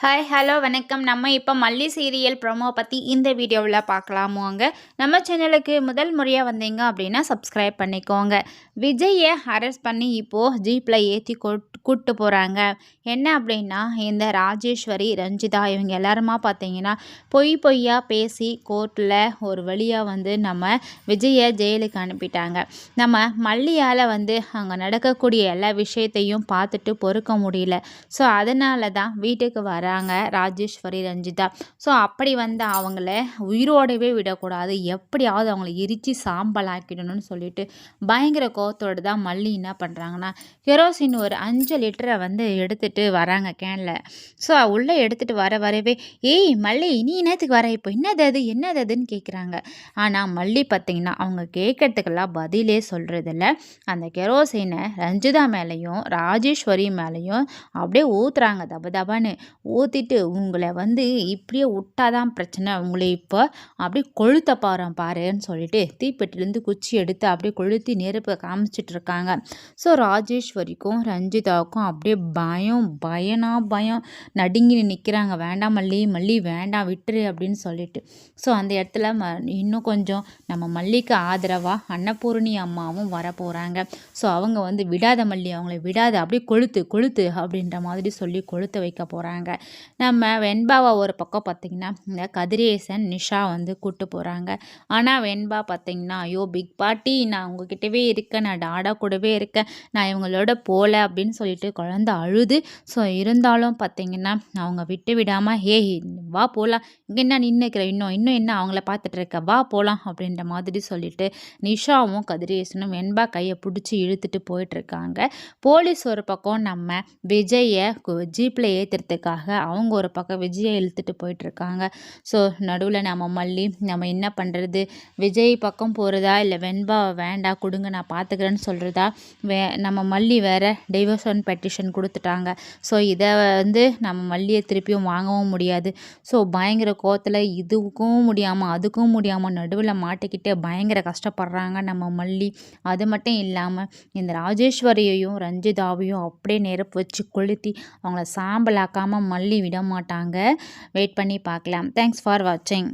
Hi hello வணக்கம். நம்ம இப்போ மல்லி சீரியல் ப்ரோமோ பற்றி இந்த வீடியோவில் பார்க்கலாமோங்க. நம்ம சேனலுக்கு முதல் முறையாக வந்தீங்க அப்படின்னா சப்ஸ்கிரைப் பண்ணிக்கோங்க. விஜயை அரெஸ்ட் பண்ணி இப்போது ஜீப்பில் ஏற்றி கூப்பிட்டு போகிறாங்க. என்ன அப்படின்னா இந்த ராஜேஸ்வரி ரஞ்சிதா இவங்க எல்லாருமா பார்த்தீங்கன்னா பொய்யா பேசி கோர்ட்டில் ஒரு வழியாக நம்ம விஜயை ஜெயிலுக்கு அனுப்பிட்டாங்க. நம்ம மல்லியால் அங்கே நடக்கக்கூடிய எல்லா விஷயத்தையும் பார்த்துட்டு பொறுக்க முடியல. ஸோ அதனால தான் வீட்டுக்கு வராங்க ராஜேஸ்வரி ரஞ்சிதா. ஸோ அப்படி அவங்கள உயிரோடவே விடக்கூடாது, எப்படியாவது அவங்கள எரித்து சாம்பல் ஆக்கிடணும்னு சொல்லிட்டு பயங்கர கோவத்தோடு தான் மல்லி என்ன பண்ணுறாங்கன்னா கெரோசின் ஒரு 5 லிட்டரை எடுத்துகிட்டு வராங்க கேனில். ஸோ உள்ளே எடுத்துகிட்டு வரவே ஏய் மல்லி நீ என்னத்துக்கு வர, இப்போ என்னதுன்னு கேட்குறாங்க. ஆனால் மல்லி பார்த்திங்கன்னா அவங்க கேட்கறதுக்கெல்லாம் பதிலே சொல்கிறதில்ல. அந்த கெரோசினை ரஞ்சிதா மேலேயும் ராஜேஸ்வரி மேலேயும் அப்படியே ஊற்றுறாங்க தபான்னு. ஊற்றிட்டு உங்களை இப்படியே விட்டாதான் பிரச்சனை, உங்களை இப்போ அப்படியே கொளுத்த பாருன்னு சொல்லிட்டு தீப்பெட்டிலேருந்து குச்சி எடுத்து அப்படியே கொளுத்தி நெருப்பை காமிச்சிட்டு இருக்காங்க. ஸோ ராஜேஸ்வரிக்கும் ரஞ்சிதாவுக்கும் அப்படியே பயம் நடுங்கி நிற்கிறாங்க. வேண்டாம் மல்லி வேண்டாம் விட்டுரு அப்படின்னு சொல்லிட்டு. ஸோ அந்த இடத்துல இன்னும் கொஞ்சம் நம்ம மல்லிக்கு ஆதரவாக அன்னபூர்ணி அம்மாவும் வர போகிறாங்க. ஸோ அவங்க விடாத மல்லி, அவங்கள விடாத அப்படியே கொளுத்து அப்படின்ற மாதிரி சொல்லி கொளுத்த வைக்க போகிறாங்க. நம்ம வெண்பாவை ஒரு பக்கம் பார்த்திங்கன்னா இந்த கதிரேசன் நிஷா கூப்பிட்டு போகிறாங்க. ஆனால் வெண்பா பார்த்திங்கன்னா ஐயோ பிக் பார்ட்டி, நான் உங்ககிட்டவே இருக்கேன், நான் டாடா கூடவே இருக்கேன், நான் இவங்களோட போகல அப்படின்னு சொல்லிட்டு குழந்த அழுது. ஸோ இருந்தாலும் பார்த்திங்கன்னா அவங்க விட்டு விடாமல் ஏய் வா போகலாம், இங்கே என்ன நின்றுக்கிற, இன்னும் என்ன அவங்கள பார்த்துட்டு இருக்க, வா போகலாம் அப்படின்ற மாதிரி சொல்லிட்டு நிஷாவும் கதிரேசனும் வெண்பா கையை பிடிச்சி இழுத்துட்டு போயிட்டுருக்காங்க. போலீஸ் ஒரு பக்கம் நம்ம விஜயை ஜீப்பில் ஏற்றுறதுக்காக அவங்க ஒரு பக்கம் விஜயை இழுத்துட்டு போயிட்டுருக்காங்க. ஸோ நடுவில் நம்ம மல்லி நம்ம என்ன பண்ணுறது, விஜய் பக்கம் போகிறதா இல்லை வெண்பா வேண்டாம் கொடுங்க நான் பார்த்துக்கிறேன்னு சொல்கிறதா. நம்ம மல்லி வேறு டைவர்ஷன் பெட்டிஷன் கொடுத்துட்டாங்க. ஸோ இதை நம்ம மல்லியை திருப்பியும் வாங்கவும் முடியாது. ஸோ பயங்கர கோவத்தில் இதுக்கும் முடியாமல் அதுக்கும் முடியாமல் நடுவில் மாட்டிக்கிட்டு பயங்கர கஷ்டப்படுறாங்க நம்ம மல்லி. அது மட்டும் இல்லாமல் இந்த ராஜேஸ்வரியையும் ரஞ்சிதாவையும் அப்படியே நெருப்பு வச்சு கொளுத்தி அவங்கள சாம்பலாக்காமல் மல்லி விட மாட்டாங்க. வெயிட் பண்ணி பார்க்கலாம். தேங்க்ஸ் ஃபார் வாட்சிங்.